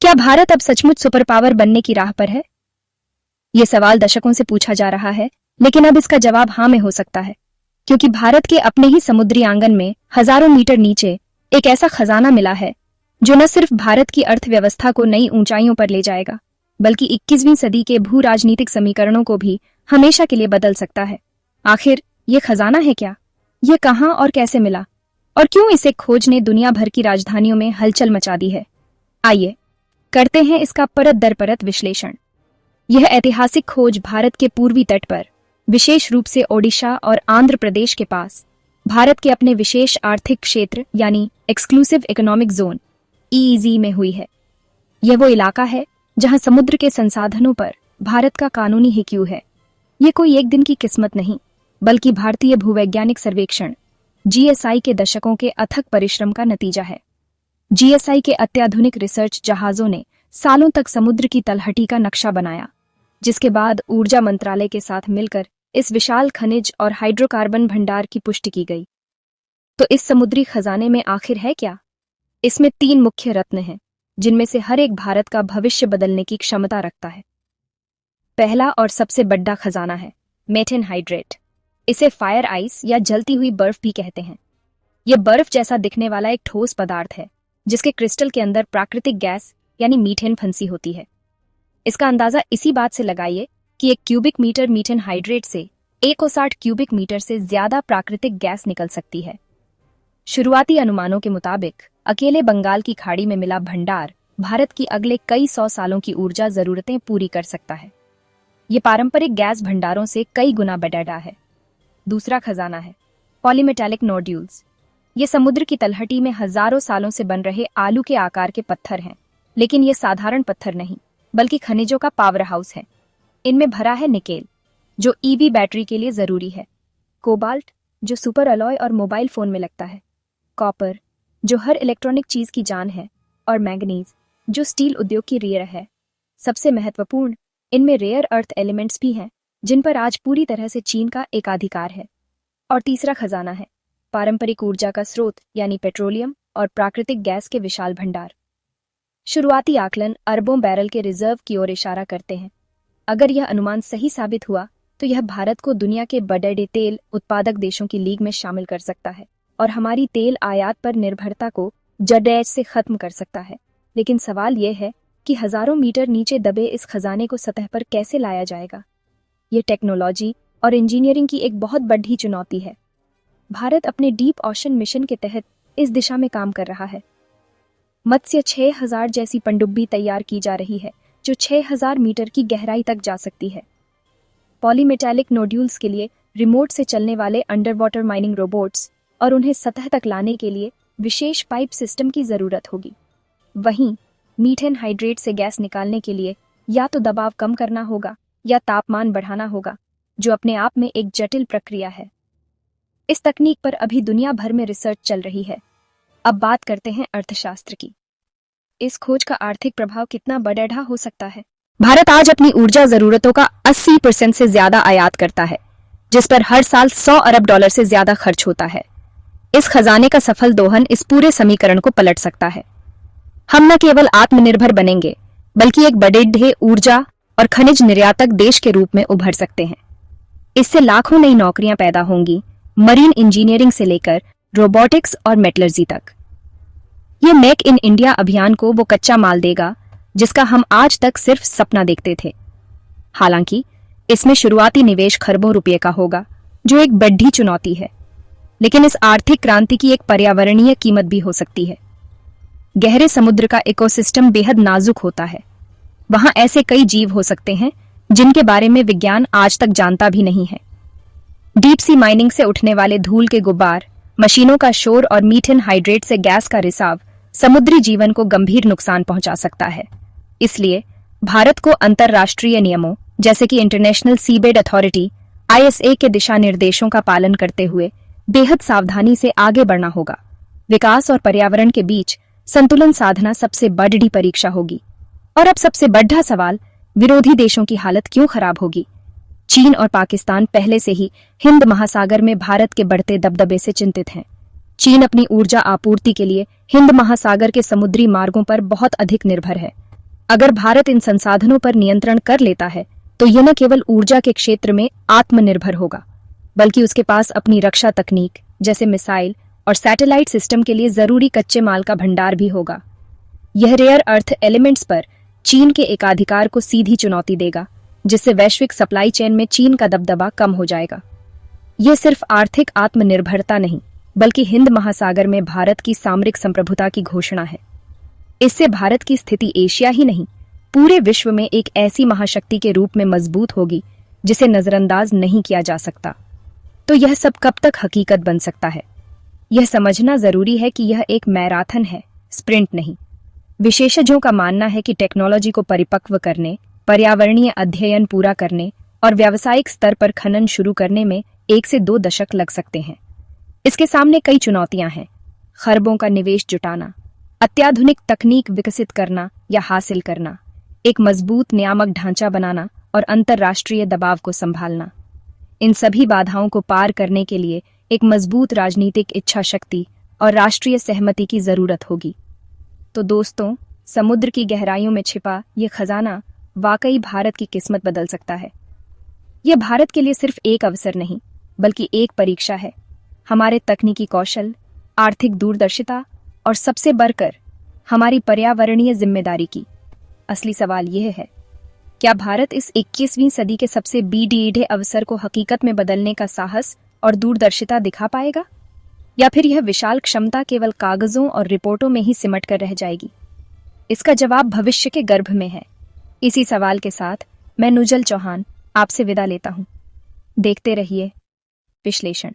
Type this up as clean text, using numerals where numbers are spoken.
क्या भारत अब सचमुच सुपर पावर बनने की राह पर है? ये सवाल दशकों से पूछा जा रहा है, लेकिन अब इसका जवाब हाँ में हो सकता है, क्योंकि भारत के अपने ही समुद्री आंगन में हजारों मीटर नीचे एक ऐसा खजाना मिला है जो न सिर्फ भारत की अर्थव्यवस्था को नई ऊंचाइयों पर ले जाएगा, बल्कि 21वीं सदी के भू राजनीतिक समीकरणों को भी हमेशा के लिए बदल सकता है। आखिर ये खजाना है क्या? ये कहाँ और कैसे मिला? और क्यों इसे खोज ने दुनिया भर की राजधानियों में हलचल मचा दी है? आइए करते हैं इसका परत दर परत विश्लेषण। यह ऐतिहासिक खोज भारत के पूर्वी तट पर, विशेष रूप से ओडिशा और आंध्र प्रदेश के पास, भारत के अपने विशेष आर्थिक क्षेत्र यानी एक्सक्लूसिव इकोनॉमिक जोन (EEZ) में हुई है। यह वो इलाका है जहां समुद्र के संसाधनों पर भारत का कानूनी हिक्यू है। ये कोई एक दिन की किस्मत नहीं, बल्कि भारतीय भूवैज्ञानिक सर्वेक्षण GSI के दशकों के अथक परिश्रम का नतीजा है। GSI के अत्याधुनिक रिसर्च जहाजों ने सालों तक समुद्र की तलहटी का नक्शा बनाया, जिसके बाद ऊर्जा मंत्रालय के साथ मिलकर इस विशाल खनिज और हाइड्रोकार्बन भंडार की पुष्टि की गई। तो इस समुद्री खजाने में आखिर है क्या? इसमें 3 मुख्य रत्न हैं, जिनमें से हर एक भारत का भविष्य बदलने की क्षमता रखता है। पहला और सबसे बड़ा खजाना है मीथेन हाइड्रेट। इसे फायर आइस या जलती हुई बर्फ भी कहते हैं। यह बर्फ जैसा दिखने वाला एक ठोस पदार्थ है, जिसके क्रिस्टल के अंदर प्राकृतिक गैस यानी मीथेन फंसी होती है। इसका अंदाजा इसी बात से लगाइए कि 1 क्यूबिक मीटर मीथेन हाइड्रेट से 160 क्यूबिक मीटर से ज्यादा प्राकृतिक गैस निकल सकती है। शुरुआती अनुमानों के मुताबिक अकेले बंगाल की खाड़ी में मिला भंडार भारत की अगले कई 100 सालों की ऊर्जा जरूरतें पूरी कर सकता है। ये पारंपरिक गैस भंडारों से कई गुना बड़ा है। दूसरा खजाना है पॉलीमेटालिक नोड्यूल्स। ये समुद्र की तलहटी में हजारों सालों से बन रहे आलू के आकार के पत्थर हैं, लेकिन ये साधारण पत्थर नहीं, बल्कि खनिजों का पावर हाउस है। इनमें भरा है निकेल, जो EV बैटरी के लिए जरूरी है, कोबाल्ट, जो सुपर अलॉय और मोबाइल फोन में लगता है, कॉपर, जो हर इलेक्ट्रॉनिक चीज की जान है, और मैंगनीज, जो स्टील उद्योग की रीढ़ है। सबसे महत्वपूर्ण, इनमें रेयर अर्थ एलिमेंट्स भी हैं, जिन पर आज पूरी तरह से चीन का एकाधिकार है। और तीसरा खजाना है पारंपरिक ऊर्जा का स्रोत यानी पेट्रोलियम और प्राकृतिक गैस के विशाल भंडार। शुरुआती आकलन अरबों बैरल के रिजर्व की ओर इशारा करते हैं। अगर यह अनुमान सही साबित हुआ तो यह भारत को दुनिया के बड़े तेल उत्पादक देशों की लीग में शामिल कर सकता है और हमारी तेल आयात पर निर्भरता को जड़ से खत्म कर सकता है। लेकिन सवाल यह है कि हजारों मीटर नीचे दबे इस खजाने को सतह पर कैसे लाया जाएगा? ये टेक्नोलॉजी और इंजीनियरिंग की एक बहुत बड़ी चुनौती है। भारत अपने डीप ओशन मिशन के तहत इस दिशा में काम कर रहा है। मत्स्य 6000 जैसी पनडुब्बी तैयार की जा रही है, जो 6000 मीटर की गहराई तक जा सकती है। पॉलीमेटालिक नोड्यूल्स के लिए रिमोट से चलने वाले अंडर वाटर माइनिंग रोबोट्स और उन्हें सतह तक लाने के लिए विशेष पाइप सिस्टम की जरूरत होगी। वहीं मीथेन हाइड्रेट से गैस निकालने के लिए या तो दबाव कम करना होगा या तापमान बढ़ाना होगा, जो अपने आप में एक जटिल प्रक्रिया है। इस तकनीक पर अभी दुनिया भर में रिसर्च चल रही है। अब बात करते हैं अर्थशास्त्र की। इस खोज का आर्थिक प्रभाव कितना बड़ा हो सकता है? भारत आज अपनी ऊर्जा जरूरतों का 80% से ज्यादा आयात करता है, जिस पर हर साल $100 अरब से ज्यादा खर्च होता है। इस खजाने का सफल दोहन इस पूरे समीकरण को पलट सकता है। हम न केवल आत्मनिर्भर बनेंगे, बल्कि एक बड़े ऊर्जा और खनिज निर्यातक देश के रूप में उभर सकते हैं। इससे लाखों नई नौकरियां पैदा होंगी, मरीन इंजीनियरिंग से लेकर रोबोटिक्स और मेटलर्जी तक। ये मेक इन इंडिया अभियान को वो कच्चा माल देगा जिसका हम आज तक सिर्फ सपना देखते थे। हालांकि इसमें शुरुआती निवेश खरबों रुपये का होगा, जो एक बड़ी चुनौती है। लेकिन इस आर्थिक क्रांति की एक पर्यावरणीय कीमत भी हो सकती है। गहरे समुद्र का इकोसिस्टम बेहद नाजुक होता है। वहां ऐसे कई जीव हो सकते हैं जिनके बारे में विज्ञान आज तक जानता भी नहीं है। डीप सी माइनिंग से उठने वाले धूल के गुब्बार, मशीनों का शोर और मीथेन हाइड्रेट से गैस का रिसाव समुद्री जीवन को गंभीर नुकसान पहुंचा सकता है। इसलिए भारत को अंतर्राष्ट्रीय नियमों जैसे कि इंटरनेशनल सीबेड अथॉरिटी ISA के दिशा निर्देशों का पालन करते हुए बेहद सावधानी से आगे बढ़ना होगा। विकास और पर्यावरण के बीच संतुलन साधना सबसे बड़ी परीक्षा होगी। और अब सबसे बड़ा सवाल, विरोधी देशों की हालत क्यों खराब होगी? चीन और पाकिस्तान पहले से ही हिंद महासागर में भारत के बढ़ते दबदबे से चिंतित हैं। चीन अपनी ऊर्जा आपूर्ति के लिए हिंद महासागर के समुद्री मार्गों पर बहुत अधिक निर्भर है, अगर भारत इन संसाधनों पर नियंत्रण कर लेता है तो यह न केवल ऊर्जा के क्षेत्र में आत्मनिर्भर होगा, बल्कि उसके पास अपनी रक्षा तकनीक जैसे मिसाइल और सैटेलाइट सिस्टम के लिए जरूरी कच्चे माल का भंडार भी होगा। यह रेयर अर्थ एलिमेंट्स पर चीन के एकाधिकार को सीधी चुनौती देगा, जिससे वैश्विक सप्लाई चेन में चीन का दबदबा कम हो जाएगा। यह सिर्फ आर्थिक आत्मनिर्भरता नहीं, बल्कि हिंद महासागर में भारत की सामरिक संप्रभुता की घोषणा है। इससे भारत की स्थिति एशिया ही नहीं, पूरे विश्व में एक ऐसी महाशक्ति के रूप में मजबूत होगी जिसे नजरअंदाज नहीं किया जा सकता। तो यह सब कब तक हकीकत बन सकता है? यह समझना जरूरी है कि यह एक मैराथन है, स्प्रिंट नहीं। विशेषज्ञों का मानना है कि टेक्नोलॉजी को परिपक्व करने, पर्यावरणीय अध्ययन पूरा करने और व्यावसायिक स्तर पर खनन शुरू करने में 1 से 2 दशक लग सकते हैं। इसके सामने कई चुनौतियां हैं। खरबों का निवेश जुटाना, अत्याधुनिक तकनीक विकसित करना या हासिल करना, एक मजबूत नियामक ढांचा बनाना और अंतर्राष्ट्रीय दबाव को संभालना। इन सभी बाधाओं को पार करने के लिए एक मजबूत राजनीतिक इच्छा शक्ति और राष्ट्रीय सहमति की जरूरत होगी। तो दोस्तों, समुद्र की गहराइयों में छिपा ये खजाना वाकई भारत की किस्मत बदल सकता है। यह भारत के लिए सिर्फ एक अवसर नहीं, बल्कि एक परीक्षा है हमारे तकनीकी कौशल, आर्थिक दूरदर्शिता और सबसे बढ़कर हमारी पर्यावरणीय जिम्मेदारी की। असली सवाल यह है, क्या भारत इस 21वीं सदी के सबसे बीडीढ़े अवसर को हकीकत में बदलने का साहस और दूरदर्शिता दिखा पाएगा, या फिर यह विशाल क्षमता केवल कागजों और रिपोर्टों में ही सिमट कर रह जाएगी? इसका जवाब भविष्य के गर्भ में है। इसी सवाल के साथ मैं नुजल चौहान आपसे विदा लेता हूं। देखते रहिए विश्लेषण।